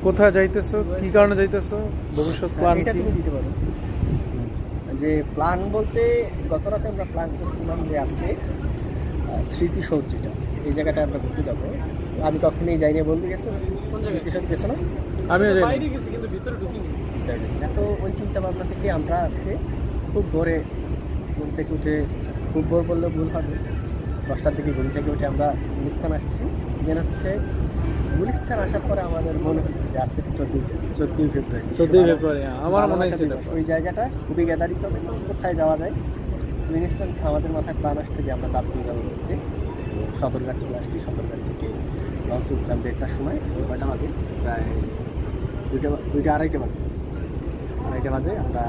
কোথায় যাইতেছো, কি কারণে যাইতেছো, ভবিষ্যৎ প্ল্যান এটা কি? তুমি দিতে পারো। যে প্ল্যান বলতে গত রাতে আমরা প্ল্যান করছিলাম যে আজকে স্মৃতিসৌধ যেটা এই জায়গাটা আমরা ঘুরতে যাবো। আমি কখনোই যাইনি, বন্ধু গেছো স্মৃতিসৌধ গেছো না? আমিও যাই। তো ওই চিন্তা ভাবনা থেকে আমরা আজকে খুব ভোরে ঘুম থেকে উঠে, খুব ভোর বললে ভুল হবে, 10টার দিকে ঘুম থেকে উঠে আমরা গুলিস্তান আসছি। যেন হচ্ছে গুলিস্তান আসার পরে আমাদের মনে হচ্ছে যে আজকে তো 14ই ফেব্রুয়ারি। 14ই ফেব্রুয়ারি, আমার মনে হয় সেটা। ওই জায়গাটা খুবই গ্যাদারিং হবে। কোথায় যাওয়া যায় ইনস্ট্যান্ট আমাদের মাথায় প্ল্যান আসছে যে আমরা চাঁদপুর যাবো ঘুরতে। সদরঘাট চলে আসছি, সদরঘাট থেকে লঞ্চে উঠলাম 1:30টার সময়। কয়টা বাজে? প্রায় 2টা 2:30 বাজে আমরা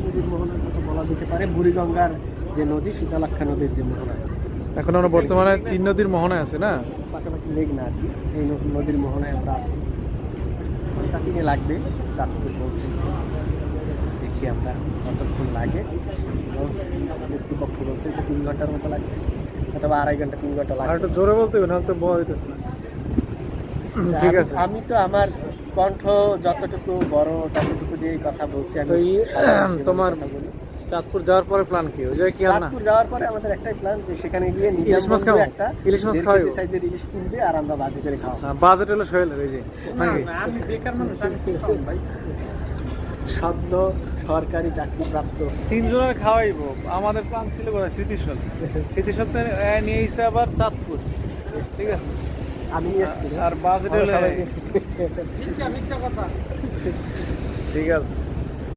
নদীর মোহনার মতো বলা যেতে পারে, বুড়িগঙ্গার যে নদী, শীতলাক্ষা নদীর যে মোহনা। এখন আমরা বর্তমানে 3 নদীর মোহনায় আছে না? পাশাপাশি লেক না আর কি, এই নদীর মোহনায় আমরা আছি। ঘন্টা 3 লাগবে চাঁদপুর পৌঁছে। দেখি আমরা কতক্ষণ লাগে। লঞ্চ কর্তৃপক্ষ বলছে যে 3 ঘন্টার মতো লাগবে, অথবা 2.5 ঘন্টা 3 ঘন্টা আর লাগবে। একটু জোরে বলতে হবে, নাহলে তো বোঝা দিতেছে না। ঠিক আছে। আমি তো আমার কণ্ঠ যতটুকু বড় ততটুকু দিয়েই কথা বলছি। তো আমি তোমার চাঁদপুর যাওয়ার পরে প্ল্যান কি? ওই জায়গায় কি আর না? চাঁদপুর যাওয়ার পরে আমাদের একটাই প্ল্যান যে সেখানে গিয়ে ইলিশ মাছ খাবো। একটা ইলিশ মাছ খাওয়াবো। সাইজের ইলিশ কিনবে আর আমরা বাজি করে খাওয়া। বাজেট হলো সোহেলের, ওই যে নাকি? আমি বেকার মানুষ, আমি কি খাবো ভাই? সদ্য সরকারি চাকরিপ্রাপ্ত 3 জনের খাওয়াইবো। আমাদের প্ল্যান ছিল কোথায়? স্মৃতিসৌধ। স্মৃতিসৌধে নিয়ে এসে আবার চাঁদপুর, ঠিক আছে? আমি নিয়ে এসেছি। আর বাজেট হলো সবাই মিথ্যা কথা। ঠিক আছে।